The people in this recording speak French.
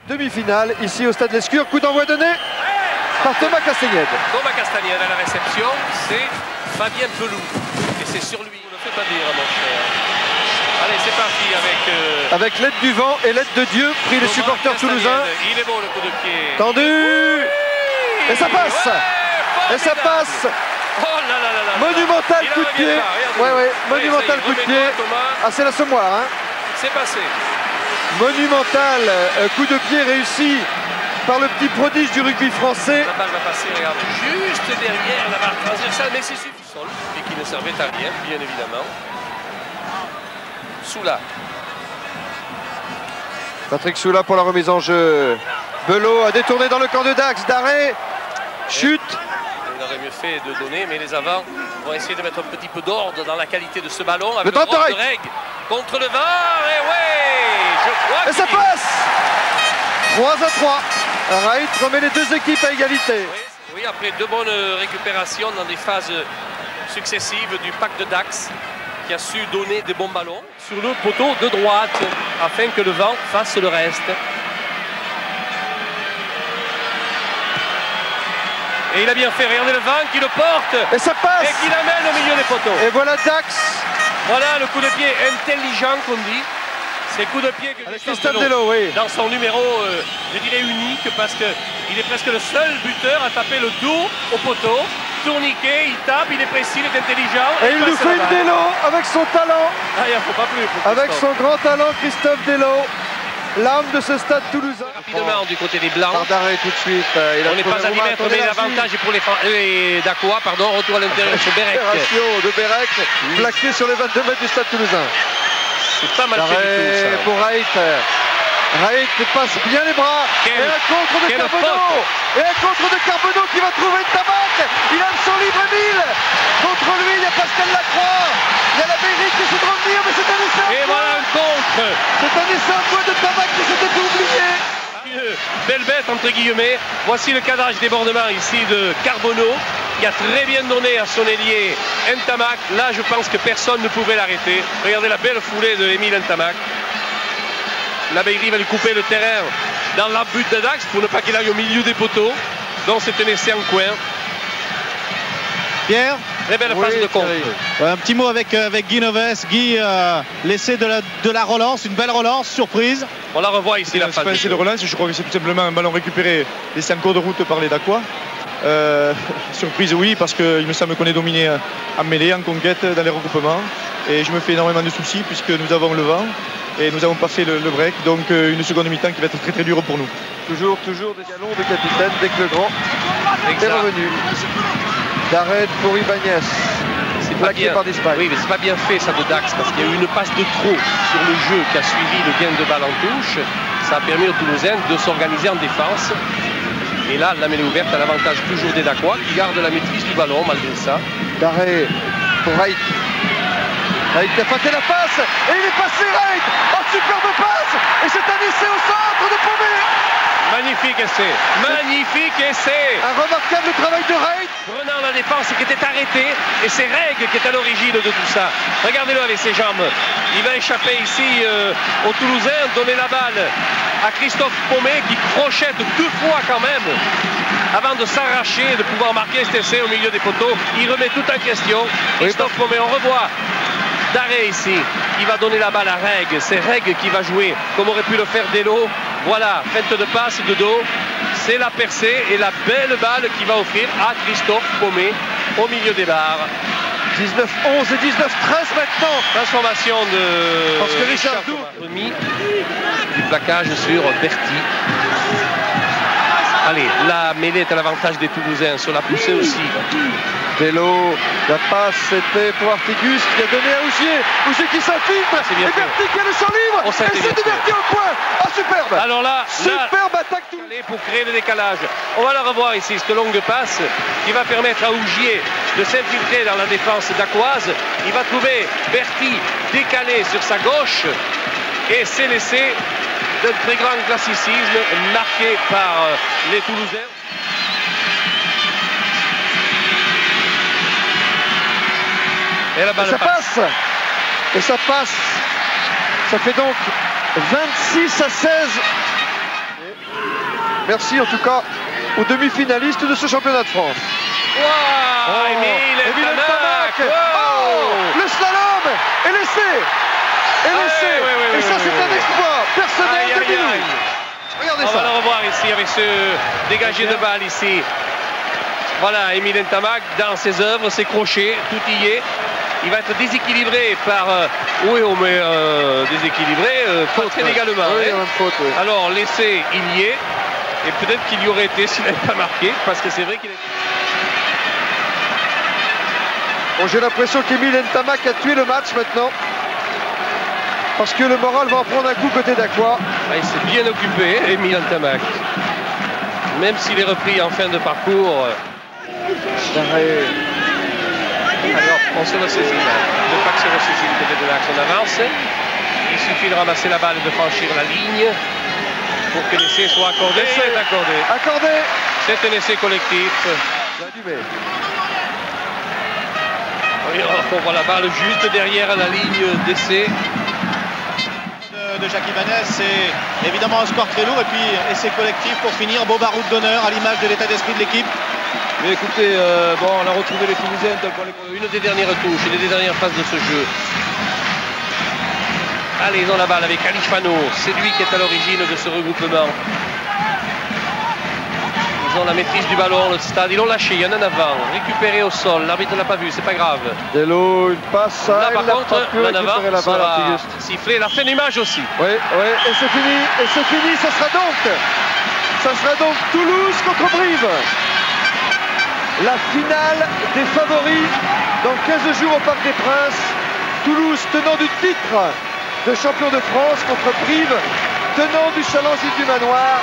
Demi-finale ici au Stade Lescure, coup d'envoi donné par Thomas Castagnède. Thomas Castagnède à la réception, c'est Fabien Pelou. Et c'est sur lui, on ne fait pas dire mon cher. Allez, c'est parti avec l'aide du vent et l'aide de Dieu, pris les supporters toulousains. Il est beau le coup de pied. Tendu. Oui. Et ça passe. Ouais, et ça passe. Oh là là là là. Monumental coup de pied. Monumental coup de pied. Ah, c'est l'assommoir. Hein. C'est passé. Monumental coup de pied réussi par le petit prodige du rugby français. La balle va passer, regarde, juste derrière la barre transversale, mais c'est suffisant. Et qui ne servait à rien, bien évidemment. Soula. Patrick Soula pour la remise en jeu. Belot a détourné dans le camp de Dax. D'arrêt. Chute. Il aurait mieux fait de donner, mais les avants vont essayer de mettre un petit peu d'ordre dans la qualité de ce ballon. Avec le droit de Reg contre le VAR. Et ouais, je crois et ça passe. 3-3. Wright remet les deux équipes à égalité. Oui, après deux bonnes récupérations dans des phases successives du pack de Dax, qui a su donner des bons ballons sur le poteau de droite afin que le vent fasse le reste. Et il a bien fait, regardez le vent qui le porte et ça passe et qui l'amène au milieu des poteaux. Et voilà Dax. Voilà le coup de pied intelligent qu'on dit. C'est coup de pied que Christophe Delot, oui. Dans son numéro, je dirais unique, parce qu'il est presque le seul buteur à taper le dos au poteau. Tourniquet, il tape, il est précis, il est intelligent. Et il nous fait une Delot avec son talent. Ah, il n'en faut pas plus. Avec son grand talent, Christophe Delot, l'âme de ce stade toulousain. Rapidement du côté des Blancs. Par d'arrêt tout de suite. On n'est pas à 10 mètres, mais l'avantage est pour les d'Aqua, pardon, retour à l'intérieur sur Bérec. De Bérec, plaqué sur les 22 mètres du stade toulousain. C'est pas mal fait du tout, ça. Pour Wright. Wright passe bien les bras. Et un contre de Carbonneau. Et un contre de Carbonneau qui va trouver une tabac. Il a son libre Emile. Contre lui, il y a Pascal Lacroix. Il y a la Bérique qui essaie de revenir, mais c'est un essai. Et voilà un contre. C'est un essai en bois de tabac qui s'était oublié. Belle bête entre guillemets. Voici le cadrage débordement ici de Carbonneau, qui a très bien donné à son ailier Ntamak. Là, je pense que personne ne pouvait l'arrêter. Regardez la belle foulée de Émile Ntamak. La Beiri va lui couper le terrain dans la butte de Dax pour ne pas qu'il aille au milieu des poteaux. Donc c'est un essai en coin. Pierre, très belle phase de contre. Un petit mot avec Guy Noves. Guy, l'essai de la relance, une belle relance, surprise. On la revoit ici, la phase. C'est pas un essai de relance, je crois que c'est tout simplement un ballon récupéré laissé en cours de route par les Dacois. Surprise, oui, parce qu'il me semble qu'on est dominé en mêlée, en conquête, dans les regroupements. Et je me fais énormément de soucis puisque nous avons le vent et nous n'avons pas fait le break. Donc une seconde mi-temps qui va être très très dure pour nous. Toujours des galons de capitaine dès que le grand est revenu. D'arrêt pour Ibanez. C'est plaqué par d'Espagne. Oui, mais c'est pas bien fait ça de Dax parce qu'il y a eu une passe de trop sur le jeu qui a suivi le gain de balle en touche. Ça a permis aux Toulousains de s'organiser en défense. Et là, la mêlée ouverte a l'avantage toujours des Dacois qui gardent la maîtrise du ballon malgré ça. D'arrêt pour Wright. Wright qui a fâté la passe et il est passé Wright. Oh, superbe passe. Et c'est un essai au centre de Paumé. Magnifique essai. Magnifique essai. Un remarquable travail de Wright. Prenant la défense qui était arrêtée. Et c'est Reg qui est à l'origine de tout ça. Regardez-le avec ses jambes. Il va échapper ici aux Toulousains, donner la balle à Christophe Paumé qui crochette deux fois quand même avant de s'arracher et de pouvoir marquer cet essai au milieu des poteaux. Il remet tout en question. Christophe Paumé, on revoit d'arrêt ici. Il va donner la balle à Reg. C'est Reg qui va jouer comme aurait pu le faire Delot. Voilà, fête de passe de dos. C'est la percée et la belle balle qui va offrir à Christophe Paumé au milieu des barres. 19-11 et 19-13 maintenant. Transformation de parce que Richard Doux remis du plaquage sur Berti. Allez, la mêlée est à l'avantage des Toulousains sur la poussée aussi. Delot, la passe c'était pour Artigus qui a donné à Ougier. Ougier qui s'infiltre. Et Berti qui a le champ libre. Et c'est de Berti au point. Ah, superbe. Alors là, superbe attaque pour créer le décalage. On va la revoir ici, cette longue passe qui va permettre à Ougier de s'infiltrer dans la défense d'Aquoise. Il va trouver Berti décalé sur sa gauche et c'est l'essai d'un très grand classicisme marqué par les Toulousains. Et la balle passe. Et ça passe. Ça fait donc 26-16. Merci en tout cas aux demi-finalistes de ce championnat de France. Wow, Émile Ntamak. Le slalom est laissé. Et ça c'est un exploit personnel de Bilou. Regardez ça. On va le revoir ici avec ce dégagé de balle ici. Voilà, Émile Ntamak dans ses œuvres, ses crochets, tout y est. Il va être déséquilibré par... déséquilibré, faute également. Oui, faute, oui. Alors, l'essai, il y est. Et peut-être qu'il y aurait été s'il n'avait pas marqué, parce que c'est vrai qu'il est... Bon, j'ai l'impression qu'Émile Ntamak a tué le match maintenant. Parce que le moral va en prendre un coup côté d'Aqua. Il s'est bien occupé, Émile Ntamak. Même s'il est repris en fin de parcours. Alors, on se ressaisit là. Le pack se ressaisit du côté de l'axe, on avance. Il suffit de ramasser la balle et de franchir la ligne pour que l'essai soit accordé. L'essai est accordé. Accordé. C'est un essai collectif. On voit la balle juste derrière la ligne d'essai. De Jacques Ibanez, c'est évidemment un score très lourd et puis essai collectif pour finir, beau baroud d'honneur à l'image de l'état d'esprit de l'équipe. Mais écoutez, on a retrouvé les Toulousains pour une des dernières touches, une des dernières phases de ce jeu. Allez, ils ont la balle avec Alifano, c'est lui qui est à l'origine de ce regroupement. Ils ont la maîtrise du ballon, le stade, ils l'ont lâché, il y en a un avant, récupéré au sol, l'arbitre ne l'a pas vu, c'est pas grave. Delo, une passe, là par contre, l'en avant sera sifflé, la fin d'image aussi. Oui, et c'est fini, ça sera donc Toulouse contre Brive. La finale des favoris dans 15 jours au Parc des Princes. Toulouse tenant du titre de champion de France contre Brive, tenant du challenge du manoir.